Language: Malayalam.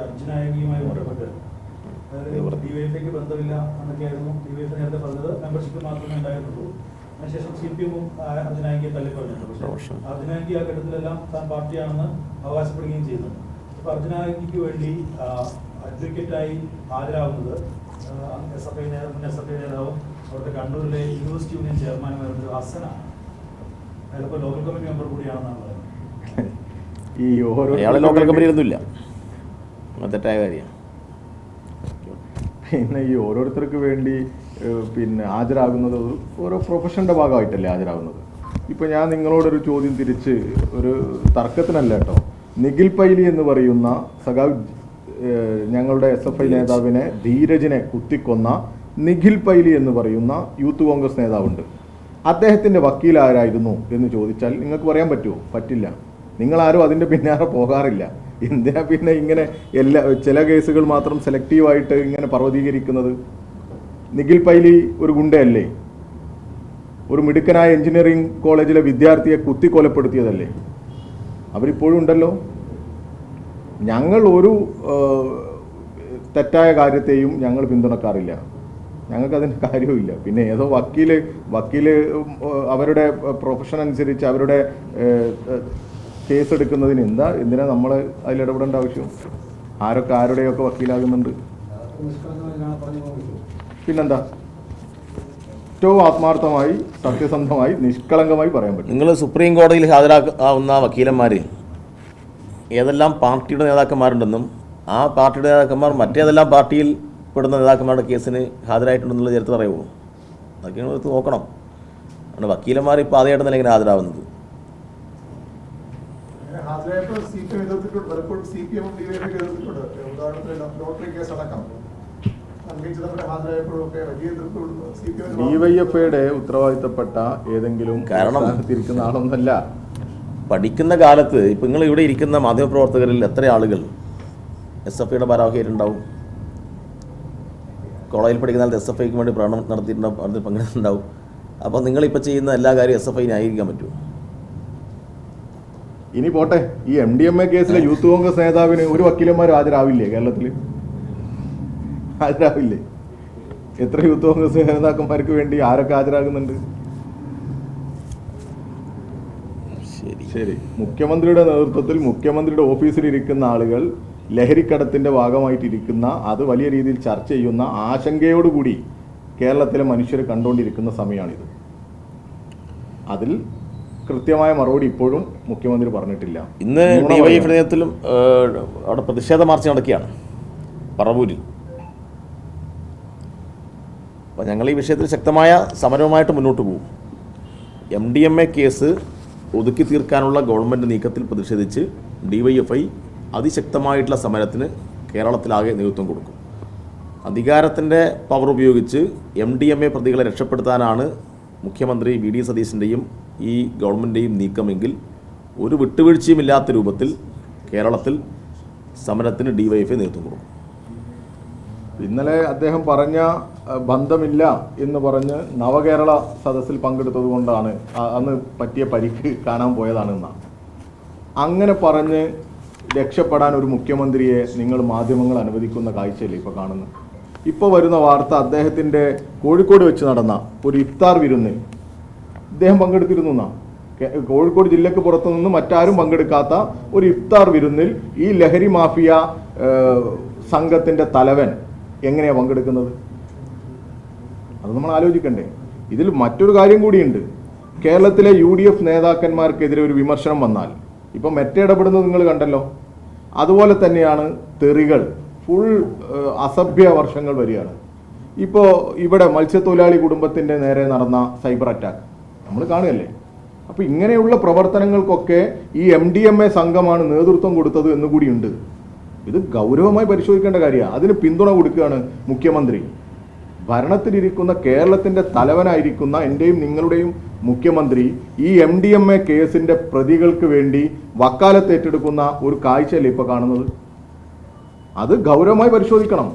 അർജുനായകയുമായി ബന്ധപ്പെട്ട് ഡിവൈഎഫ്ഐക്ക് ബന്ധമില്ല എന്നൊക്കെയായിരുന്നു ഡിവൈഎഫ് നേരത്തെ പറഞ്ഞത്. മെമ്പർഷിപ്പ് മാത്രമേ ഉണ്ടായിരുന്നുള്ളൂ. അതിനുശേഷം CPM അർജുനായകയെ തള്ളിപ്പറഞ്ഞിട്ടുണ്ട്. പക്ഷേ അർജുനായകി ആ ഘട്ടത്തിലെല്ലാം താൻ പാർട്ടിയാണെന്ന് അവകാശപ്പെടുകയും ചെയ്യുന്നുണ്ട്. അപ്പോൾ അർജുനായകിക്ക് വേണ്ടി അഡ്വക്കേറ്റായി ഹാജരാകുന്നത് SFI നേതാവും അവിടുത്തെ കണ്ണൂരിലെ യൂണിവേഴ്സിറ്റി യൂണിയൻ ചെയർമാനുമായിരുന്ന ഹസനാണ്. അയാളിപ്പോൾ ലോക്കൽ കമ്മിറ്റി മെമ്പർ കൂടിയാണെന്നാണ് പറയുന്നത്. അയാൾ ലോക്കൽ കമ്പനിയിലൊന്നുമില്ല, തെറ്റായ കാര്യമാണ്. പിന്നെ ഈ ഓരോരുത്തർക്ക് വേണ്ടി പിന്നെ ഹാജരാകുന്നത് ഓരോ പ്രൊഫഷൻ്റെ ഭാഗമായിട്ടല്ലേ ഹാജരാകുന്നത്. ഇപ്പോൾ ഞാൻ നിങ്ങളോടൊരു ചോദ്യം തിരിച്ച് ഒരു തർക്കത്തിനല്ല കേട്ടോ. നിഖിൽ പൈലി എന്ന് പറയുന്ന സഖാവ് ഞങ്ങളുടെ SFI നേതാവിനെ ധീരജിനെ കുത്തിക്കൊന്ന നിഖിൽ പൈലി എന്ന് പറയുന്ന യൂത്ത് കോൺഗ്രസ് നേതാവുണ്ട്. അദ്ദേഹത്തിൻ്റെ വക്കീൽ ആരായിരുന്നു എന്ന് ചോദിച്ചാൽ നിങ്ങൾക്ക് പറയാൻ പറ്റുമോ? പറ്റില്ല. നിങ്ങളാരും അതിൻ്റെ പിന്നാലെ പോകാറില്ല. എന്തിനാ പിന്നെ ഇങ്ങനെ ചില കേസുകൾ മാത്രം സെലക്റ്റീവായിട്ട് ഇങ്ങനെ പർവ്വതീകരിക്കുന്നത്? നിഖിൽ പൈലി ഒരു ഗുണ്ടയല്ലേ? ഒരു മിടുക്കനായ എഞ്ചിനീയറിംഗ് കോളേജിലെ വിദ്യാർത്ഥിയെ കുത്തിക്കൊലപ്പെടുത്തിയതല്ലേ? അവരിപ്പോഴും ഉണ്ടല്ലോ. ഞങ്ങൾ ഒരു തെറ്റായ കാര്യത്തെയും ഞങ്ങൾ പിന്തുണക്കാറില്ല. ഞങ്ങൾക്കതിന് കാര്യവുമില്ല. പിന്നെ ഏതോ വക്കീല് അവരുടെ പ്രൊഫഷൻ അനുസരിച്ച് അവരുടെ കേസ് എടുക്കുന്നതിന് എന്തിനാ നമ്മൾ അതിലിടപെടേണ്ട ആവശ്യം? ആരൊക്കെ ആരുടെയൊക്കെ വക്കീലാകുന്നുണ്ട്. പിന്നെന്താ? ഏറ്റവും ആത്മാർത്ഥമായി, സത്യസന്ധമായി, നിഷ്കളങ്കമായി പറയാൻ പറ്റും. നിങ്ങൾ സുപ്രീം കോടതിയിൽ ഹാജരാക്കാവുന്ന വക്കീലന്മാർ ഏതെല്ലാം പാർട്ടിയുടെ നേതാക്കന്മാരുണ്ടെന്നും ആ പാർട്ടിയുടെ നേതാക്കന്മാർ മറ്റേതെല്ലാം പാർട്ടിയിൽ പെടുന്ന നേതാക്കന്മാരുടെ കേസിന് ഹാജരായിട്ടുണ്ടെന്നുള്ള ചരിത്രം അറിയുമോ? അതൊക്കെയാണ് എടുത്ത് നോക്കണം. അതുകൊണ്ട് വക്കീലന്മാർ ഇപ്പോൾ ആദ്യമായിട്ട് ഇങ്ങനെ ഹാജരാവുന്നത്. ഡിവൈഎഫ്ഐയുടെ ഉത്തരവാദിത്തപ്പെട്ട ഏതെങ്കിലും കാരണം തിരിക്കുന്ന ആളൊന്നല്ല. പഠിക്കുന്ന കാലത്ത് ഇപ്പം നിങ്ങൾ ഇവിടെ ഇരിക്കുന്ന മാധ്യമപ്രവർത്തകരിൽ എത്ര ആളുകൾ SFIയുടെ ഭാരവാഹിയായിട്ടുണ്ടാവും? കോളേജിൽ പഠിക്കുന്ന കാലത്ത് SFIക്ക് വേണ്ടി പ്രകടനം നടത്തിയിട്ടുണ്ടാവും, അതിൽ പങ്കെടുത്തിട്ടുണ്ടാവും. അപ്പോൾ നിങ്ങളിപ്പോൾ ചെയ്യുന്ന എല്ലാ കാര്യവും SFI ന്യായീകരിക്കാൻ പറ്റുമോ? ഇനി പോട്ടെ, ഈ MDMA കേസിലെ യൂത്ത് കോൺഗ്രസ് നേതാവിന് ഒരു വക്കീലന്മാരും ഹാജരാവില്ലേ? കേരളത്തിൽ ഹാജരാവില്ലേ? എത്ര യൂത്ത് കോൺഗ്രസ് നേതാക്കന്മാർക്ക് വേണ്ടി ആരൊക്കെ ഹാജരാകുന്നുണ്ട്? ശരി, മുഖ്യമന്ത്രിയുടെ നേതൃത്വത്തിൽ മുഖ്യമന്ത്രിയുടെ ഓഫീസിലിരിക്കുന്ന ആളുകൾ ലഹരിക്കടത്തിൻ്റെ ഭാഗമായിട്ടിരിക്കുന്ന, അത് വലിയ രീതിയിൽ ചർച്ച ചെയ്യുന്ന ആശങ്കയോടുകൂടി കേരളത്തിലെ മനുഷ്യർ കണ്ടുകൊണ്ടിരിക്കുന്ന സമയമാണിത്. അതിൽ കൃത്യമായ മറുപടി ഇപ്പോഴും മുഖ്യമന്ത്രി പറഞ്ഞിട്ടില്ല. ഇന്ന് ഡിവൈഎഫ് നേതൃത്വത്തിലും അവിടെ പ്രതിഷേധ മാർച്ച് നടക്കുകയാണ് പറവൂരിൽ. അപ്പോൾ ഞങ്ങൾ ഈ വിഷയത്തിൽ ശക്തമായ സമരവുമായിട്ട് മുന്നോട്ട് പോകും. MDMA കേസ് ഒതുക്കി തീർക്കാനുള്ള ഗവൺമെൻറ് നീക്കത്തിൽ പ്രതിഷേധിച്ച് ഡിവൈഎഫ്ഐ അതിശക്തമായിട്ടുള്ള സമരത്തിന് കേരളത്തിലാകെ നേതൃത്വം കൊടുക്കും. അധികാരത്തിൻ്റെ പവർ ഉപയോഗിച്ച് MDMA പ്രതികളെ രക്ഷപ്പെടുത്താനാണ് മുഖ്യമന്ത്രി VD സതീശൻ്റെയും ഈ ഗവൺമെൻറ്റെയും നീക്കമെങ്കിൽ ഒരു വിട്ടുവീഴ്ചയും ഇല്ലാത്ത രൂപത്തിൽ കേരളത്തിൽ സമരത്തിന് ഡിവൈഎഫ്ഐ നേതൃത്വം കൊടുക്കും. ഇന്നലെ അദ്ദേഹം പറഞ്ഞ ബന്ധമില്ല എന്ന് പറഞ്ഞ് നവകേരള സദസ്സിൽ പങ്കെടുത്തത് കൊണ്ടാണ് അന്ന് പറ്റിയ പരിക്ക് കാണാൻ പോയതാണെന്നാണ്. അങ്ങനെ പറഞ്ഞ് രക്ഷപ്പെടാൻ ഒരു മുഖ്യമന്ത്രിയെ നിങ്ങൾ മാധ്യമങ്ങൾ അനുവദിക്കുന്ന കാഴ്ചയല്ലേ ഇപ്പോൾ കാണുന്നത്? ഇപ്പോൾ വരുന്ന വാർത്ത അദ്ദേഹത്തിൻ്റെ കോഴിക്കോട് വെച്ച് നടന്ന ഒരു ഇഫ്താർ വിരുന്നിൽ ഇദ്ദേഹം പങ്കെടുത്തിരുന്നു എന്നാണ്. കോഴിക്കോട് ജില്ലയ്ക്ക് പുറത്തുനിന്ന് മറ്റാരും പങ്കെടുക്കാത്ത ഒരു ഇഫ്താർ വിരുന്നിൽ ഈ ലഹരി മാഫിയ സംഘത്തിൻ്റെ തലവൻ എങ്ങനെയാണ് പങ്കെടുക്കുന്നത്? അത് നമ്മൾ ആലോചിക്കണ്ടേ? ഇതിൽ മറ്റൊരു കാര്യം കൂടിയുണ്ട്. കേരളത്തിലെ UDF നേതാക്കന്മാർക്കെതിരെ ഒരു വിമർശനം വന്നാൽ ഇപ്പം ഇടപെടുന്നത് നിങ്ങൾ കണ്ടല്ലോ. അതുപോലെ തന്നെയാണ് തെറികൾ, ഫുൾ അസഭ്യ വർഷങ്ങൾ വരികയാണ്. ഇപ്പോൾ ഇവിടെ മത്സ്യത്തൊഴിലാളി കുടുംബത്തിൻ്റെ നേരെ നടന്ന സൈബർ അറ്റാക്ക് നമ്മൾ കാണുകയല്ലേ. അപ്പോൾ ഇങ്ങനെയുള്ള പ്രവർത്തനങ്ങൾക്കൊക്കെ ഈ MDMA സംഘമാണ് നേതൃത്വം കൊടുത്തത് എന്നുകൂടിയുണ്ട്. ഇത് ഗൗരവമായി പരിശോധിക്കേണ്ട കാര്യമാണ്. അതിന് പിന്തുണ കൊടുക്കുകയാണ് മുഖ്യമന്ത്രി. ഭരണത്തിലിരിക്കുന്ന കേരളത്തിൻ്റെ തലവനായിരിക്കുന്ന എൻ്റെയും നിങ്ങളുടെയും മുഖ്യമന്ത്രി ഈ MDMA കേസിൻ്റെ പ്രതികൾക്ക് വേണ്ടി വക്കാലത്ത് ഏറ്റെടുക്കുന്ന ഒരു കാഴ്ചയല്ലേ ഇപ്പോൾ കാണുന്നത്? അത് ഗൗരവമായി പരിശോധിക്കണം.